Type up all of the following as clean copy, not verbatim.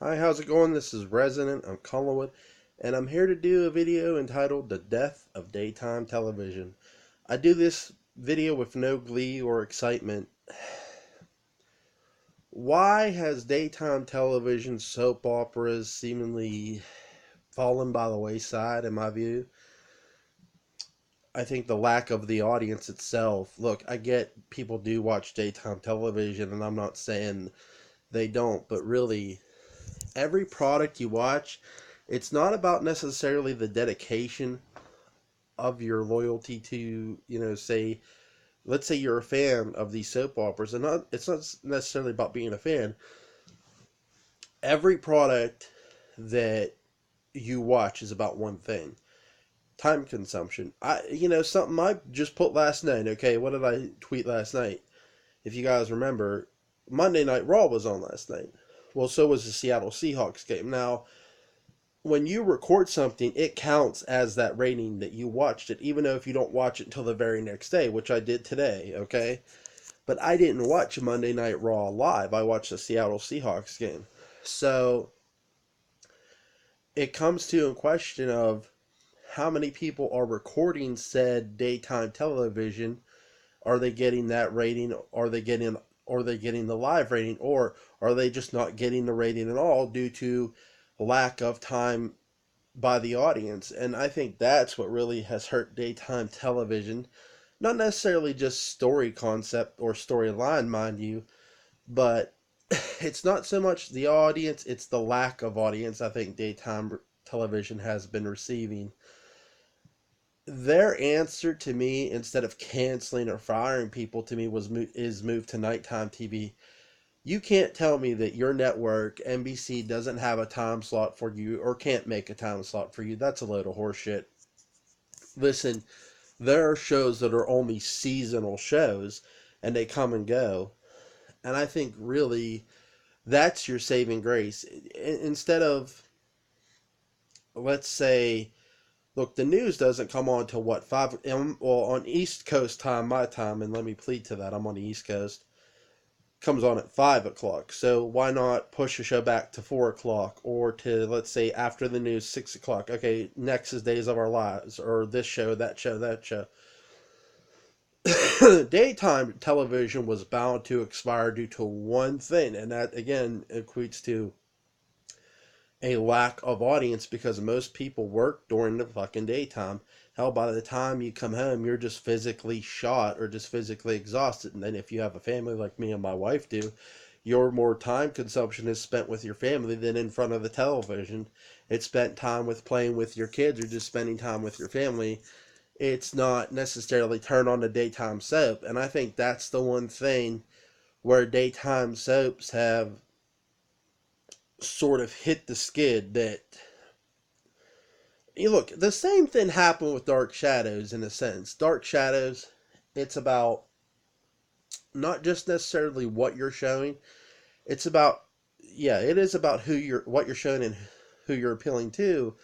Hi, how's it going? This is Resident. I'm Collinwood, and I'm here to do a video entitled The Death of Daytime Television. I do this video with no glee or excitement. Why has daytime television soap operas seemingly fallen by the wayside, in my view? I think the lack of the audience itself. Look, I get people do watch daytime television, and I'm not saying they don't, but really, every product you watch, it's not about necessarily the dedication of your loyalty to, say, let's say you're a fan of these soap operas, and it's not necessarily about being a fan. Every product that you watch is about one thing: time consumption. Something I just put last night. Okay, what did I tweet last night? If you guys remember, Monday Night Raw was on last night. Well, so was the Seattle Seahawks game. Now, when you record something, it counts as that rating that you watched it, even though if you don't watch it until the very next day, which I did today, okay? But I didn't watch Monday Night Raw live. I watched the Seattle Seahawks game. So it comes to a question of how many people are recording said daytime television. Are they getting that rating? Are they getting the live rating, or are they just not getting the rating at all due to lack of time by the audience? And I think that's what really has hurt daytime television. Not necessarily just story concept or storyline, mind you, but it's not so much the audience, it's the lack of audience I think daytime television has been receiving. Their answer to me, instead of canceling or firing people, to me is move to nighttime TV. You can't tell me that your network, NBC, doesn't have a time slot for you or can't make a time slot for you. That's a load of horseshit. Listen, there are shows that are only seasonal shows and they come and go. And I think really that's your saving grace. Instead of, let's say, look, the news doesn't come on till what, 5, well, on East Coast time, my time, and let me plead to that, I'm on the East Coast, comes on at 5 o'clock. So why not push the show back to 4 o'clock, or to, let's say, after the news, 6 o'clock? Okay, next is Days of Our Lives, or this show, that show, that show. Daytime television was bound to expire due to one thing, and that, again, equates to a lack of audience because most people work during the fucking daytime. Hell, by the time you come home, you're just physically shot or just physically exhausted. And then if you have a family like me and my wife do, your more time consumption is spent with your family than in front of the television. It's spent time with playing with your kids or just spending time with your family. It's not necessarily turn on the daytime soap. And I think that's the one thing where daytime soaps have sort of hit the skid. That, you look, the same thing happened with Dark Shadows in a sense. Dark Shadows, it's about not just necessarily what you're showing. It's about, yeah, it is about what you're showing and who you're appealing to.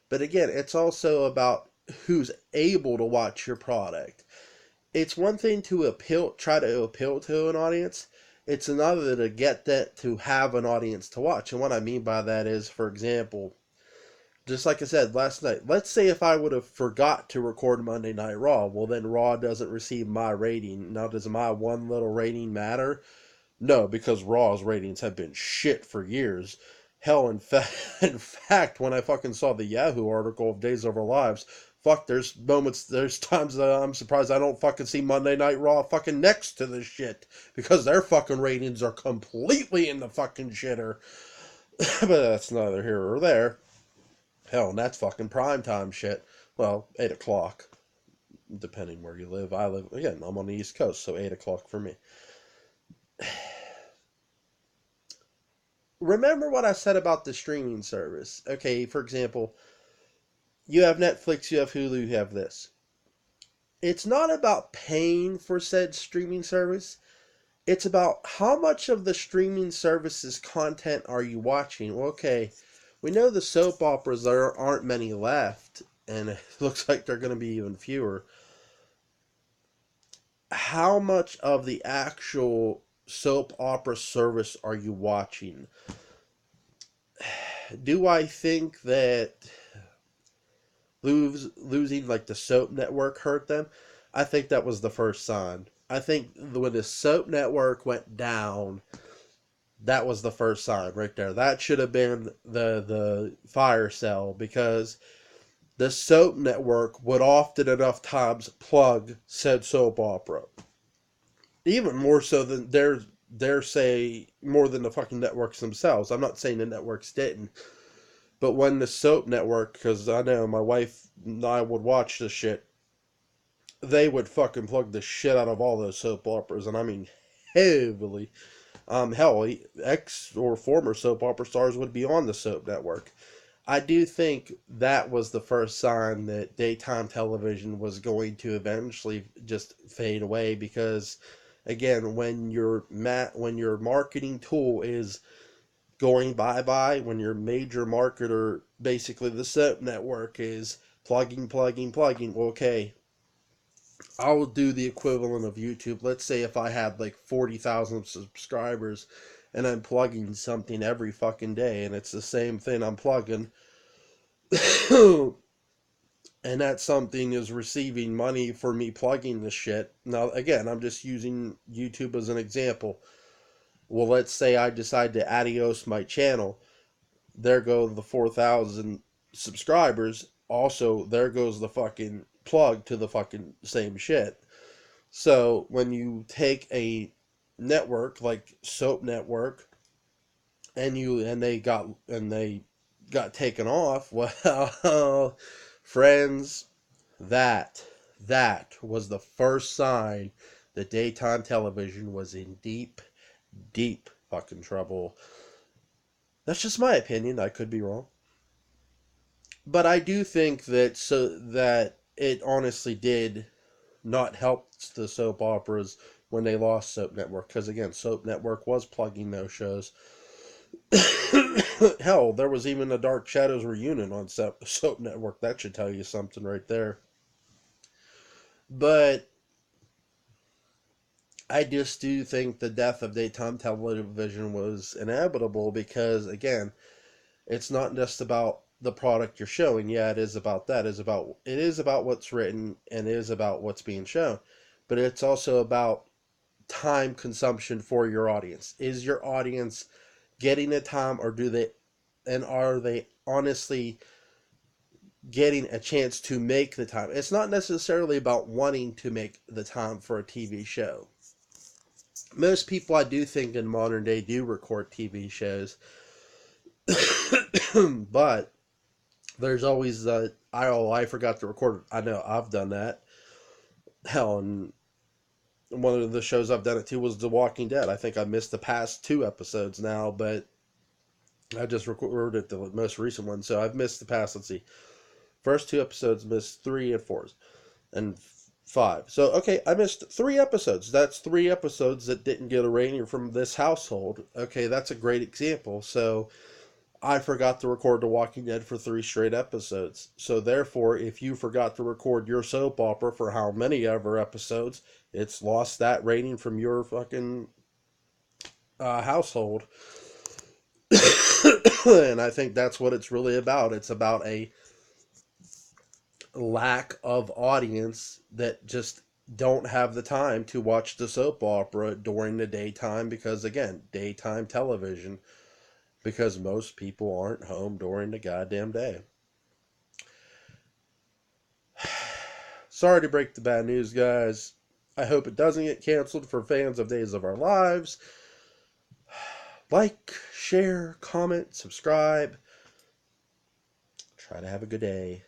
But again, it's also about who's able to watch your product. It's one thing to try to appeal to an audience. It's another to get that to have an audience to watch. And what I mean by that is, for example, just like I said last night, let's say if I would have forgot to record Monday Night Raw, well, then Raw doesn't receive my rating. Now, does my one little rating matter? No, because Raw's ratings have been shit for years. Hell, in fact, when I fucking saw the Yahoo article of Days of Our Lives, fuck, there's times that I'm surprised I don't fucking see Monday Night Raw fucking next to this shit, because their fucking ratings are completely in the fucking shitter. But that's neither here or there. Hell, and that's fucking prime time shit. Well, 8 o'clock, depending where you live. Again, I'm on the East Coast, so 8 o'clock for me. Remember what I said about the streaming service. Okay, for example, you have Netflix, you have Hulu, you have this. It's not about paying for said streaming service. It's about how much of the streaming service's content are you watching. Well, okay, we know the soap operas, there aren't many left, and it looks like they're going to be even fewer. How much of the actual soap opera service are you watching? do I think that losing like the soap network hurt them? I think that was the first sign. I think when the soap network went down, that was the first sign right there. That should have been the fire cell, because the soap network would often enough times plug said soap opera. Even more so than dare say more than the fucking networks themselves. I'm not saying the networks didn't, but when the soap network, because I know my wife and I would watch this shit, they would fucking plug the shit out of all those soap operas, and I mean heavily. Hell, ex or former soap opera stars would be on the soap network. I do think that was the first sign that daytime television was going to eventually just fade away, because again, when your marketing tool is going bye-bye, when your major marketer, basically the soap network, is plugging, okay, I'll do the equivalent of YouTube. Let's say if I had like 40,000 subscribers and I'm plugging something every fucking day and it's the same thing I'm plugging, and that something is receiving money for me plugging the shit. Now, again, I'm just using YouTube as an example. Well, let's say I decide to adios my channel. There go the 4,000 subscribers. Also, there goes the fucking plug to the fucking same shit. So, when you take a network like Soap Network and they got taken off, well, friends, that was the first sign that daytime television was in deep, deep fucking trouble. That's just my opinion. I could be wrong, but I do think that it honestly did not help the soap operas when they lost Soap Network, because again, Soap Network was plugging those shows. Hell, there was even a Dark Shadows reunion on Soap Network. That should tell you something right there. But I just do think the death of daytime television was inevitable, because again, it's not just about the product you're showing. Yeah, it is about that. It is about what's written, and it is about what's being shown. But it's also about time consumption for your audience. Is your audience getting the time, or are they honestly getting a chance to make the time? It's not necessarily about wanting to make the time for a TV show. Most people, I do think, in modern day do record TV shows, but there's always I forgot to record. I know I've done that. Hell, and one of the shows I've done it to was The Walking Dead. I think I missed the past 2 episodes now, but I just recorded the most recent one, so I've missed the past. Let's see, first 2 episodes, missed 3 and 4 and 5. So okay, I missed 3 episodes. That's 3 episodes that didn't get a rating from this household. Okay, that's a great example. So I forgot to record The Walking Dead for 3 straight episodes. So therefore, if you forgot to record your soap opera for how many ever episodes, it's lost that rating from your fucking household. And I think that's what it's really about. It's about a lack of audience that just don't have the time to watch the soap opera during the daytime, because again, daytime television, because most people aren't home during the goddamn day. Sorry to break the bad news, guys. I hope it doesn't get canceled for fans of Days of Our Lives. Like, share, comment, subscribe. Try to have a good day.